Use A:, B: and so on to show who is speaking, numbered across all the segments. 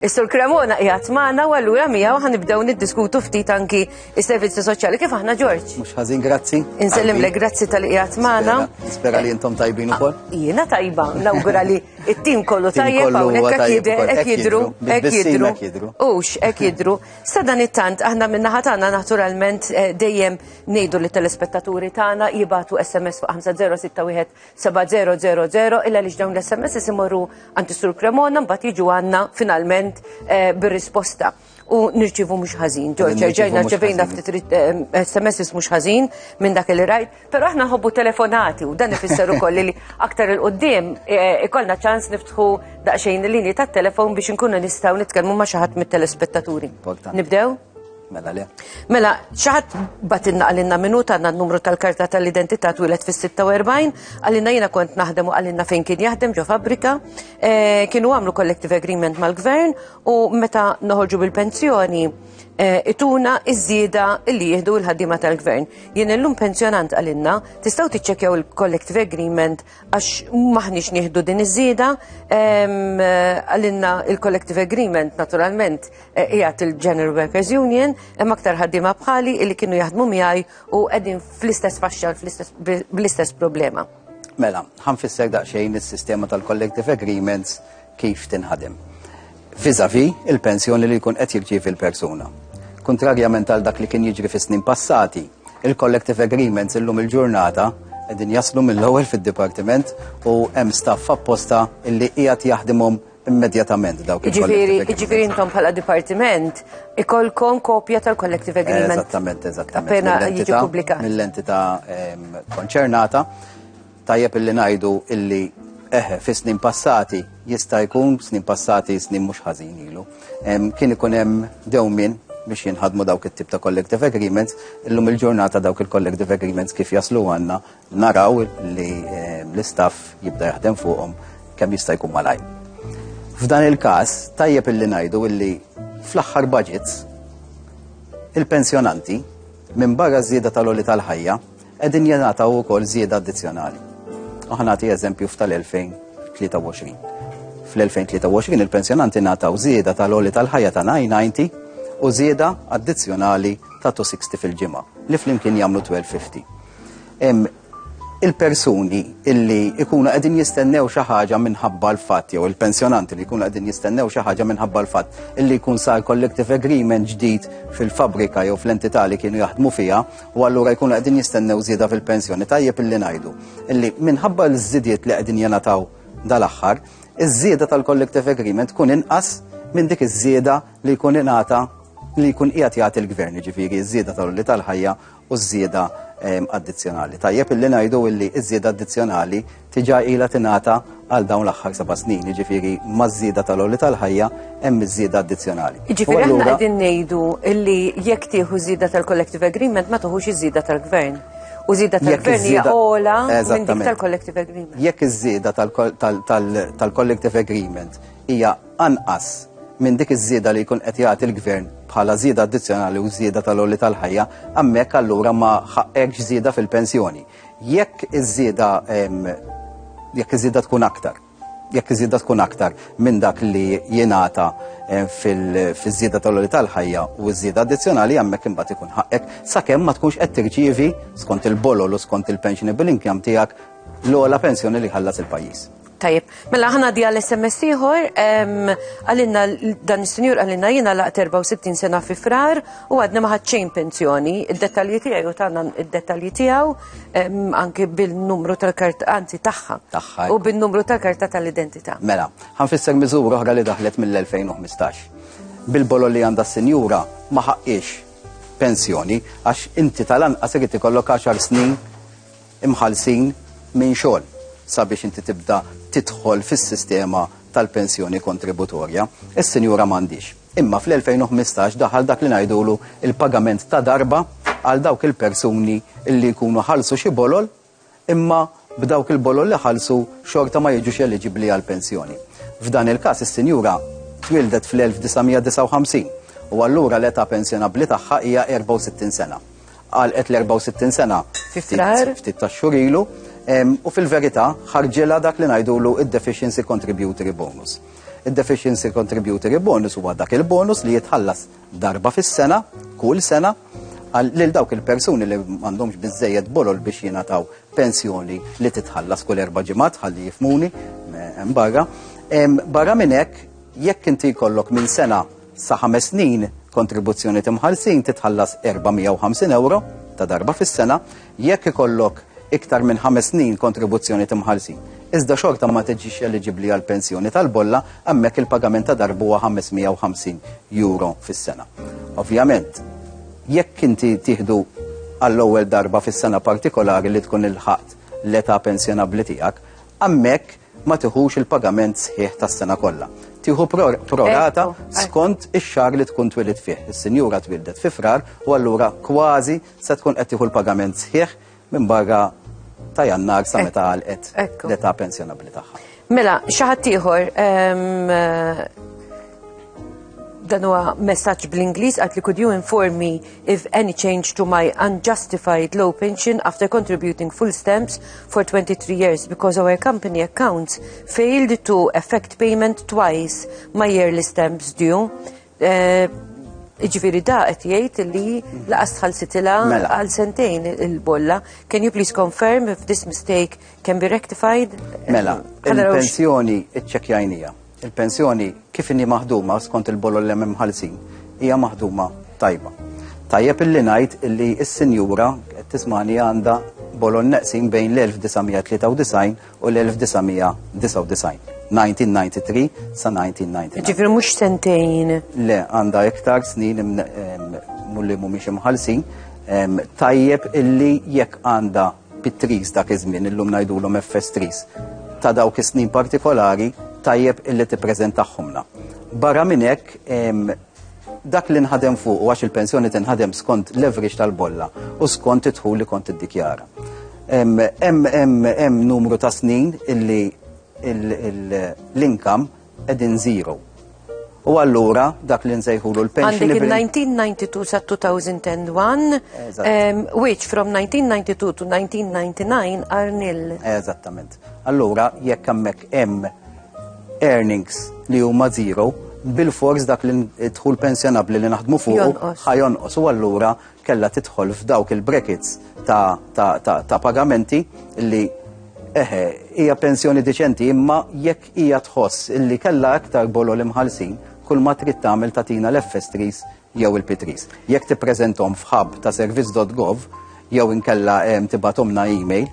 A: Is-Sur Cremona qiegħed magħna u allura miegħu ħanibdew niddiskutu ftit anki is-servizzi soċjali kif aħna George.
B: Mhux ħażin, grazzi.
A: Insellimlek grazzi tal qiegħed magħna.
B: Nispera li intom tajbin ukoll.
A: Jiena tajba, nawgura li t-tim kollu tajjeb hawnhekk hekk jidhru. Hekk jidhru. Sa dan it-tant aħna min-naħa tagħna naturalment dejjem ngħidu lit telespettaturi tagħna jibgħatu SMS fuq 5061 7000 illa li dawn l-SMS imorru għand is-Sur Cremona mbagħad jiġu għandna finalment bir-risposta. U nirċivu mhux ħażin. George, ġejna ċevejna ftit SMS mhux ħażin minn dak li rajt, però aħna nħobbu telefonati u dan ifisser ukoll li aktar il-qudiem ikollna ċans niftħu daqsxejn il-linji tat-telefon biex inkunu nistgħu nitkellmu ma' xi ħadd mit-telespettaturi. Nibdew?
B: Mela le.
A: Mela, xi ħadd batilna għalinna minuta għandna n-numru tal-karta tal-identità twilet fis-46, għalinna jiena kont naħdem u għalinna fejn kien jaħdem ġo fabbrika, kienu għamlu collective agreement mal-gvern u meta noħorġu bil-pensjoni ituna iż-żieda illi jieħdu l-ħaddiema tal-gvern. Jien illum pensjonant għalinna, tistgħu tiċċekkjaw il-collective agreement għax maħniex nieħdu din iż-żieda, għalinna il-collective agreement naturalment qiegħed il-General Workers Union, hemm aktar ħaddiema bħali illi kienu jaħdmu miegħi u qegħdin fl-istess faxxa bl-istess problema.
B: Mela, ħanfisser daqsxejn is-sistema tal-collective agreements kif tinħadem. Vis-à-vis il-pensjoni li jkun qed jirċievi l-persuna. Kontrarjament għal dak li kien jiġri fis-snin passati, il-collective agreements illum il-ġurnata qegħdin jaslu mill-ewwel fid-dipartiment u hemm staff apposta illi qiegħed jaħdimhom immedjatament dawk il-collective agreements.
A: Jiġifieri intom bħala dipartiment ikollkom kopja tal-collective agreement.
B: Eżattament.
A: Appena jiġi pubblikat.
B: Mill-entità konċernata tajjeb illi ngħidu illi fis-snin passati jista' jkun snin passati snin mhux ħażin ilu. Kien ikun hemm dewmien biex jinħadmu dawk it-tip ta' collective agreements, illum il-ġurnata dawk il-collective agreements kif jaslu għandna naraw li l-istaff jibda jaħdem fuqhom kemm jista' jkun malajr. F'dan il-każ tajjeb illi ngħidu illi fl-aħħar budgets il-pensjonanti minn barra żieda tal-għoli tal-ħajja qegħdin jingħataw ukoll żieda addizzjonali. Aħna nagħti eżempju f'tal-2023. Fl-2023 il-pensjonanti ngħataw żieda tal-għoli tal-ħajja ta' 990 u żieda addizzjonali ta' 260 fil-ġimgħa li flimkien jagħmlu 1250. Il-persuni illi jkunu qegħdin jistennew xi ħaġa minħabba l-fatt jew il-pensjonanti li jkunu qegħdin jistennew xi ħaġa minħabba l-fatt illi jkun sar collective agreement ġdid fil-fabbrika jew fl-entità li kienu jaħdmu fiha u allura jkunu qegħdin jistennew żieda fil-pensjoni tajjeb illi ngħidu illi minħabba l-żidiet li qegħdin jingħataw dal-aħħar iż-żieda tal-collective agreement tkun inqas minn dik iż-żieda li jkun ingħata li jkun qiegħed jagħti l-gvern, ġifieri ż-żieda tal-għoli tal-ħajja u ż-żieda addizzjonali. Tajjeb illi ngħidu illi ż-żieda addizzjonali tiġa ilha tingħata għal dawn l-aħħar 7 snin, jiġifieri maż-żieda tal-għoli tal-ħajja hemm iż-żieda addizzjonali.
A: Jiġifieri aħna qegħdin ngħidu illi jekk tieħu żieda tal-collective agreement ma toħux iż-żieda tal-gvern. U żieda tal-gvern hija ogħla minn dik tal-collective agreement.
B: Jekk iż-żieda tal-collective agreement hija anqas minn dik iż-żieda li jkun qed jagħti l-gvern bħala żieda addizzjonali u żieda tal-għoli tal-ħajja, hemmhekk allura ma ħaqqekx żieda fil-pensjoni. Jekk iż-żieda tkun aktar minn dak li jingħata fiż-żieda tal-għoli tal-ħajja u ż-żieda addizzjonali hemmhekk imbagħad ikun ħaqqek sakemm ma tkunx qed tirċievi skont il-bolol u skont il-pensionable income tiegħek l-ogħla pensjoni li ħallas il-pajjiż.
A: Tajjeb, mela ħana di għal-SMS ieħor, għalinna dan is-sinjur għalinna jiena laqt 64 sena fi frar u għadna ma ħadx xejn pensjoni, id-dettalji tiegħu u tagħna id-dettalji tiegħu anke bil-numru tal-karta, anzi tagħha u bin-numru tal-karta tal-identità.
B: Mela, ħanfisser miżura oħra li daħlet mill-2015. Bil-bolol li għandha s-sinjura ma ħaqqix pensjoni għax inti tal-anqas irid ikollok 10 snin imħallsin minn xogħol sabiex inti tibda tidħol fis-sistema tal-pensjoni kontributorja. Is-sinjura m'għandix. Imma fl-2015 daħal dak li ngħidulu il-pagament ta' darba għal dawk il-persuni illi jkunu ħallsu xi bolol imma b'dawk il-bolol li ħallsu xorta ma jiġux eliġibbli għal pensjoni. F'dan il-każ is-sinjura twildet fl-1959 u allura l-età pensjonabbli tagħha hija 64 sena. Għalqet l-64 sena ftit tax-xhur ilu u fil-verità ħarġilha dak li ngħidulu id-deficiency contributory bonus. Id-Deficiency Contributory Bonus huwa dak il-bonus li jitħallas darba fis-sena, kull sena, lil dawk il-persuni li m'għandhomx biżejjed bolol biex jingħataw pensjoni li titħallas kull 4 ġimgħat ħalli jifmuni barra. Barra minn hekk, jekk inti jkollok minn sena sa 5 snin kontribuzzjoni timħallsin titħallas 450 euro ta' darba fis-sena, jekk ikollok iktar minn 5 snin kontribuzzjoni timħallsin. Iżda xorta ma tiġix eligibbli għal pensjoni tal-bolla, hemmhekk il-pagament ta' darba huwa 550 euro fis-sena. Ovvjament, jekk inti tieħdu għall-ewwel darba fis-sena partikolari li tkun il-ħadd l-età pensjonabbli tiegħek, hemmhekk ma tieħux il-pagament sħiħ tas-sena kollha. Tieħu prorata skont ix-xahar li tkun twilid fih. Is-sinjura twildet fi frar u allura kważi se tkun qed tieħu l-pagament sħiħ minn barra ta' Jannar sa meta għalqet l-età pensjonabbli tagħha.
A: Mela, xi ħadd ieħor dan huwa messaġġ bl-Ingliż qalt li could you inform me if any change to my unjustified low pension after contributing full stamps for 23 years because our company accounts failed to effect payment twice my yearly stamps due. Iġifieri da qed jgħid li laqas tħallsitilha għal sentejn il-bolla. Can you please confirm if this mistake can be rectified?
B: Mela, il-pensjoni iċċekkjajnija. Il-pensjoni kif inni maħduma skont il-bolol li hemm ħalsin hija maħduma tajba. Tajjeb illi ngħid illi s-sinjura qed tismani għandha bolol neqsin bejn l-1993 u l-1999. 1993 sa 1999.
A: Ġifieri mhux sentejn.
B: Le, għandha iktar snin mulli mhumiex imħallsin. Tajjeb illi jekk għandha bit-tris dak iż-żmien illum ngħidulhom FS3 ta' dawk is-snin partikolari tajjeb illi tippreżentaħħomna. Barra minn hekk dak li nħadem fuq għax il-pensjoni tinħadem skont leverage tal-bolla u skont idħul li kont iddikjara. Hemm numru ta' snin illi l-income qegħdin zero. U allura dak li nsejħulu l-pension.
A: Għandek il-1992 sa 2001, which from 1992 to 1999 are nil.
B: Eżattament. Allura jekk hemmhekk hemm earnings li huma zero, bil-fors dak li tħul pensjonabbli li naħdmu fuq ħajonqos u allura kellha tidħol f'dawk il-brackets ta' pagamenti li hija pensjoni diċenti imma jekk hija tħoss illi kellha aktar bolol imħallsin kull ma trid tagħmel tagħtina l-FS3 jew il-P3. Jekk tippreżenthom f'hub ta' service.gov jew inkella tibathomna email,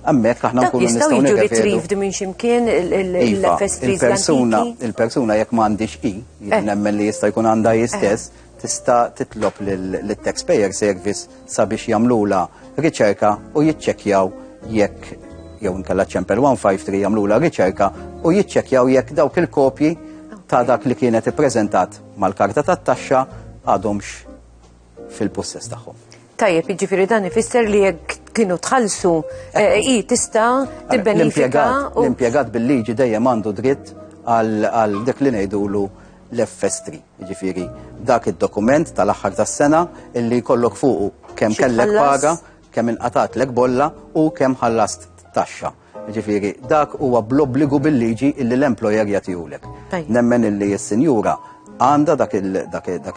B: hemmhekk aħna nkunu nistgħu
A: jiġu retrieved minn x'imkien l-FS3
B: il-persuna jekk m'għandix nemmen li jista' jkun għandha stess tista' titlob lit-taxpayer service sabiex jagħmluha riċerka u jiċċekkjaw jekk jew inkella ċempel 153 jagħmluha riċerka u jiċċekkjaw jekk dawk il-kopji ta' dak li kienet ippreżentat mal-karta tat-taxxa għadhomx fil-possess tagħhom.
A: Tajjeb, jiġifieri dan ifisser li jekk kienu tħallsu tista' tibbenefika.
B: L-impjegat bil-liġi dejjem għandu dritt għal dik li ngħidulu l-FS3. Jiġifieri dak id-dokument tal-aħħar tas-sena illi jkollok fuqu kemm kellek paga, kemm inqatatlek bolla u kemm ħallast taxxa. Jiġifieri dak huwa bl-obbligu bil-liġi illi l-employer jagħtihulek. Nemmen illi s-sinjura għandha dak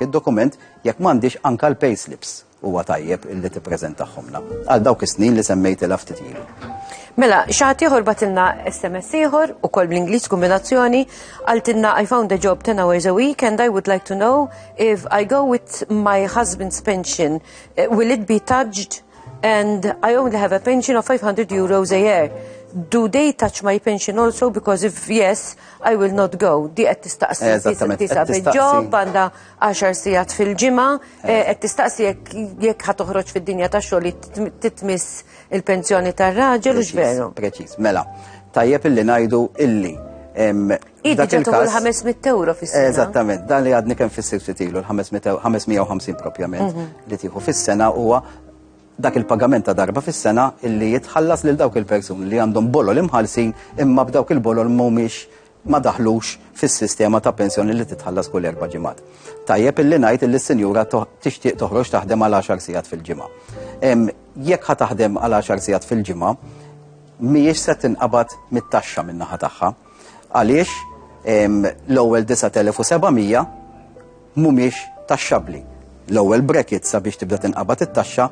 B: id-dokument jekk m'għandix anke l-payslips huwa tajjeb illi tippreżentaħħomna għal dawk is-snin li semmejtilha ftit ilu.
A: Mela, xi ħadd ieħor batilna SMS ieħor ukoll bl-Ingliż kombinazzjoni għaltilna I found a job 10 hours a week and I would like to know if I go with my husband's pension, will it be touched? And I only have a pension of 500 euros a year. Do they touch my pension also? Because if yes, I will not go. Di qed tistaqsi tisa bil-job, għandha 10 sigħat fil-ġimgħa, qed tistaqsi jekk ħad toħroġ fid-dinja tax-xogħol li titmiss il-pensjoni tar-raġel u x'veru.
B: Preċiż, mela. Tajjeb illi ngħidu illi
A: dak il-każ 500 euro fis-sena.
B: Eżattament, dan li għadni kemm fis-sir ilu l-550 propjament li tieħu fis-sena huwa dak il-pagament ta' darba fis-sena illi jitħallas lil dawk il-persuni li għandhom bolol imħallsin imma b'dawk il-bolol mhumiex ma daħlux fis-sistema ta' pensjoni li titħallas kull 4 ġimgħat. Tajjeb illi ngħid illi s-sinjura tixtieq toħroġ taħdem għal 10 sigħat fil-ġimgħa. Jekk ħa taħdem għal 10 sigħat fil-ġimgħa, mhijiex se tinqabad mit-taxxa min-naħa tagħha. Għaliex l-ewwel 9700 mhumiex taxxabbli. L-ewwel bracket sabiex tibda tinqabad it-taxxa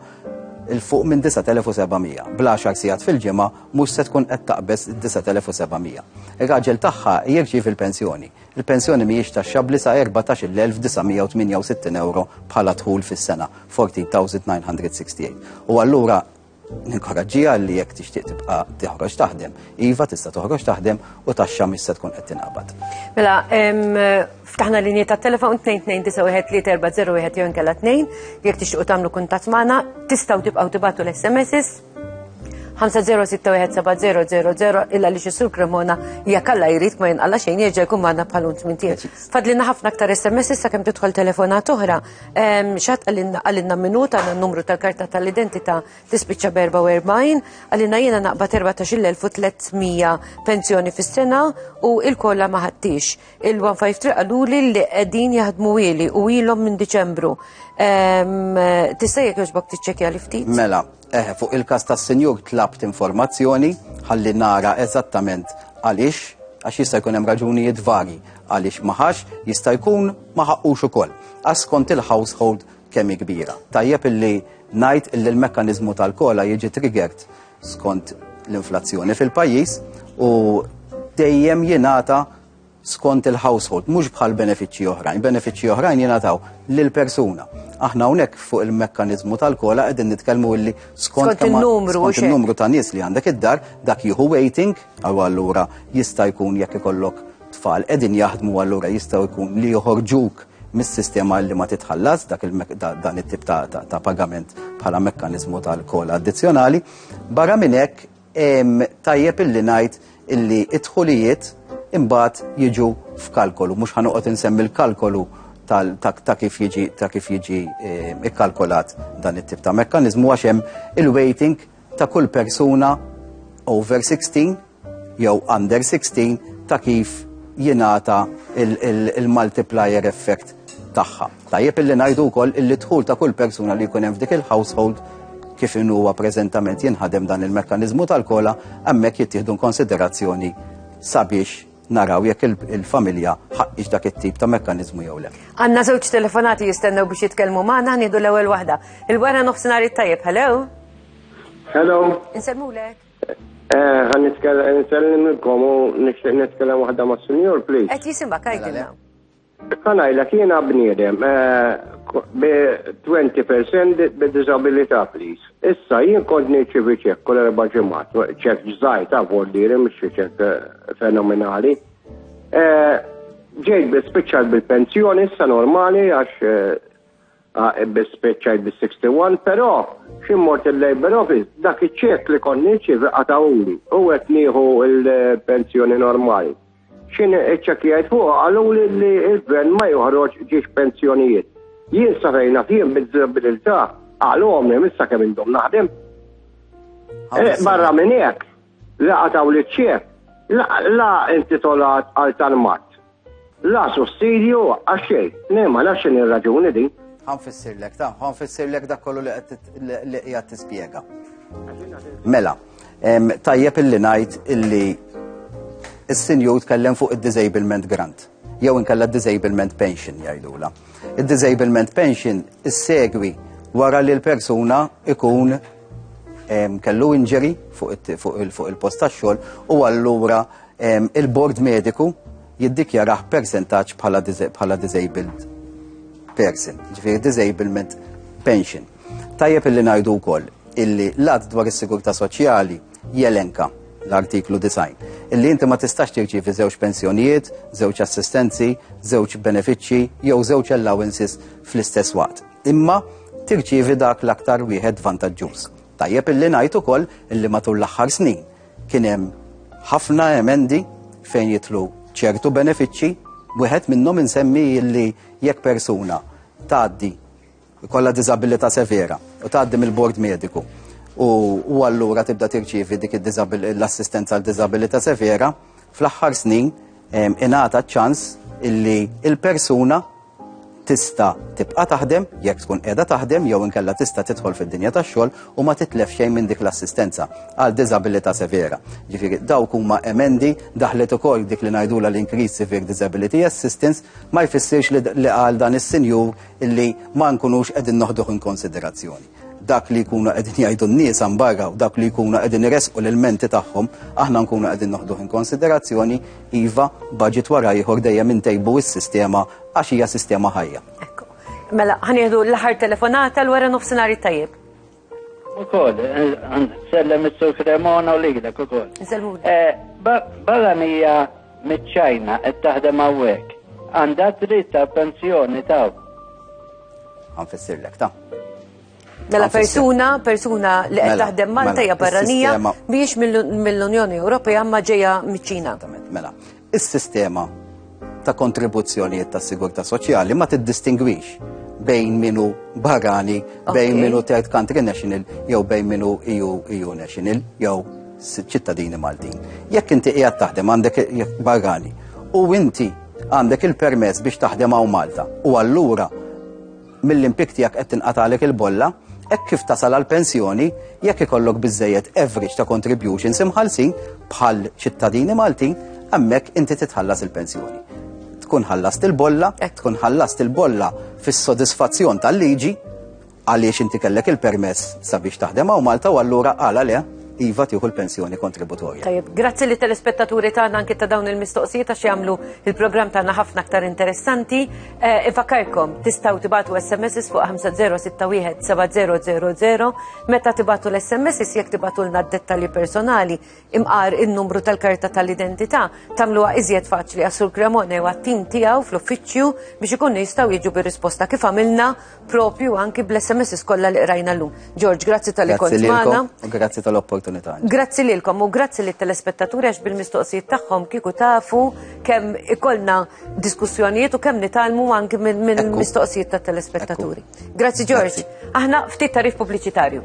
B: il-fuq minn 9700. Bl-10 sigħat fil-ġimgħa mhux se tkun qed taqbeż 9700. Ir-raġel tagħha jirċiev il-pensjoni. Il-pensjoni mhijiex taxxabbli sa 14,968 euro bħala dħul fis-sena, 14,968. U allura ninkoraġġiha li jekk tixtieq tibqa' toħroġ taħdem, iva tista' toħroġ taħdem u taxxa mhix se tkun qed tinqabad.
A: Mela, ftaħna linji tat-telefon 2291 jew inkella 2 jekk tixtiequ tagħmlu kuntatt magħna, tistgħu tibqgħu tibgħatu l-SMS 5061700 illa li xi Cremona jekk Alla jrid ma jinqalla xejn jerġa' jkun magħna bħal mintien. Fadlilna ħafna aktar SMS sakemm tidħol telefonat oħra. X'għad għalilna minuta għandna n-numru tal-karta tal-identità tispiċċa b'44, għalilna jiena naqbad 14,300 pensjoni fis-sena u il-kollha ma ħadtix. Il-153 qaluli li qegħdin jaħdmu ili u ilhom minn Diċembru. Tista' jekk jogħġbok tiċċekkja li ftit?
B: Mela, fuq il-każ tas-Sinjur tlabt informazzjoni ħalli nara eżattament għaliex għax jista' jkun hemm raġunijiet varji għaliex ma ħax jista' jkun ma ħaqqux ukoll. Skont il-household kemm kbira. Tajjeb illi ngħid illi l-mekkaniżmu tal-kola jiġi triggered skont l-inflazzjoni fil-pajjiż u dejjem jingħata skont il-household, mhux bħal benefiċċji oħrajn. Benefiċċji oħrajn jingħataw lill-persuna. Aħna hawnhekk fuq il-mekkaniżmu tal-kola qegħdin nitkellmu illi skont il-numru ta' nies li għandek id-dar dak jieħu waiting, u allura jista' jkun jekk ikollok tfal qegħdin jaħdmu allura jistgħu jkun li joħorġuk mis-sistema li ma titħallas dan it-tip ta' pagament bħala mekkaniżmu tal-kola addizzjonali. Barra minn hekk tajjeb illi ngħid illi id-dħulijiet imbagħad jiġu f'kalkolu, mhux ħanoqgħod insemmi l-kalkolu ta' kif jiġi ikkalkolat dan it-tip ta' mekkaniżmu għax hemm il-waiting ta' kull persuna over 16 jew under 16 ta' kif jingħata il-multiplier effect tagħha. Tajjeb illi ngħidu wkoll illi dħul ta' kull persuna li jkun hemm f'dik il-household kif huwa preżentament jinħadem dan il-mekkaniżmu tal-kola hemmhekk jittieħdu konsiderazzjoni sabiex naraw jekk il-familja ħaqqix dak it-tip ta' mekkaniżmu jew le.
A: Għandna żewġ telefonati jistennew biex jitkellmu magħna, nieħdu l-ewwel waħda. Il-wara nofsinhar it-tajjeb, hello?
C: Hello.
A: Insemmulek.
C: Ħan nitkellmilkom u nixtieq nitkellem waħda mas-Sinjur, please.
A: Qed jisimbak għajdilna.
C: Ħanajlek jiena bniedem bi 20% bid-disabilità, please. Issa jien kont nirċievi ċekk kull 4 ġimgħat, ċekk ġżgħir ta' vordiri mhux ċekk fenomenali. Ġejt bispiċċajt bil-pensjoni issa normali għax bispiċċajt bil-61, però xi mort il-Labor Office dak iċ-ċekk li kont nirċievi qatawli u qed nieħu l-pensjoni normali. Xin iċċekkjajt fuq għallu li il-gvern ma joħroġ ġiex pensjonijiet. Jien safejna fihom bid-disabilità għallu għomni missa kemm indhom naħdem. Barra minn hekk laqataw li ċek la intitolat għal tal-mat. La sussidju għaxxej. Nema laxin ir-raġuni din.
B: ħanfissirlek dak kollu li qiegħed tispjega. Mela, tajjeb illi ngħid illi is-Sinjur tkellem fuq id-disablement grant, jew inkella disablement pension jgħidula. Id-disablement pension issegwi wara li l-persuna ikun kellu injury fuq il-post tax-xogħol u allura il-bord mediku jiddikjaraħ percentaġġ bħala disabled person, ġifieri disablement pension. Tajjeb illi ngħidu wkoll illi l-att dwar is-sigurtà soċjali jelenka l-artiklu 9 illi inti ma tistax tirċievi żewġ pensjonijiet, żewġ assistenzi, żewġ benefiċċji jew żewġ allowances fl-istess waqt. Imma tirċievi dak l-aktar wieħed vantaġġuż. Tajjeb illi ngħid ukoll illi matul l-aħħar snin kien hemm ħafna emendi fejn jitlu ċertu benefiċċji, wieħed minnhom insemmi illi jekk persuna tgħaddi kollha diżabilità severa u tgħaddi mill-bord mediku u allura tibda tirċievi dik l-assistenza għal diżabilità severa, fl-aħħar snin ingħata ċans illi il-persuna tista' tibqa' taħdem jekk tkun qiegħda taħdem jew inkella tista' tidħol fid-dinja tax-xogħol u ma titlef xejn minn dik l-assistenza għal diżabilità severa. Ġifieri dawk huma emendi daħlet ukoll dik li ngħidula l-Increased Severe Disability Assistance ma jfissirx li għal dan is-sinjur illi ma nkunux qegħdin noħduh in konsiderazzjoni. Dak li jkunu qegħdin jgħidu n-nies barra u dak li jkunu qegħdin iresqu l-menti tagħhom aħna nkunu qegħdin noħduh in konsiderazzjoni iva baġit wara ieħor dejjem intejbu s-sistema għax hija sistema ħajja.
A: Ekku. Mela ħanieħdu l-aħħar telefonata l wara nofsinhar tajjeb.
D: Ukoll, sellem is-Sur Cremona u lilek ukoll. Barranija miċ-Ċajna qed taħdem hawnhekk. Għandha dritt ta' pensjoni taw.
B: Ħanfissirlek ta'.
A: Mela persuna li qed taħdem Malta hija barranija biex mill-Unjoni Ewropea ma ġejja miċ-Ċina.
B: Mela, is-sistema ta' kontribuzzjonijiet ta' sigurtà soċjali ma tiddistingwix bejn minu barrani, bejn minu third country national, jew bejn minu EU national, jew ċittadini Maltin. Jekk inti qiegħed taħdem għandek barrani u inti għandek il-permess biex taħdem hawn Malta u allura mill-impik tiegħek qed tinqatalek il-bolla, hekk kif tasal għal pensjoni jekk ikollok biżżejjed average ta' contributions imħallsin bħal ċittadini Maltin, hemmhekk inti titħallas il-pensjoni. Tkun ħallast il-bolla, tkun ħallast il-bolla fis-sodisfazzjon tal-liġi għaliex inti kellek il-permess sabiex taħdem hawn Malta u allura għala le iva tieħu l-pensjoni kontributorja.
A: Tajjeb, grazzi li telespettaturi tagħna anke ta' dawn il-mistoqsijiet għax jagħmlu il-programm tagħna ħafna aktar interessanti. Infakkarkom tistgħu tibatu SMS fuq 50617000 meta tibatu l-SMS jekk tibatu lna d-dettalji personali imqar in-numru tal-karta tal-identità tagħmluha iżjed faċli għas-Sur Cremona u għat-tim tiegħu fl-uffiċċju biex ikunu jistgħu jiġu bir-risposta kif għamilna propju anki bl-SMS kollha li qrajna llum. George, grazzi tal-li kont magħna.
B: Grazzi tal-opportunità.
A: Grazzi lilkom u grazzi lit telespettaturi għax bil-mistoqsijiet tagħhom kieku tafu kemm ikollna diskussjonijiet u kemm nitalmu anke minn mistoqsijiet tat telespettaturi. Grazzi George. Aħna ftit tarif pubbliċitarju.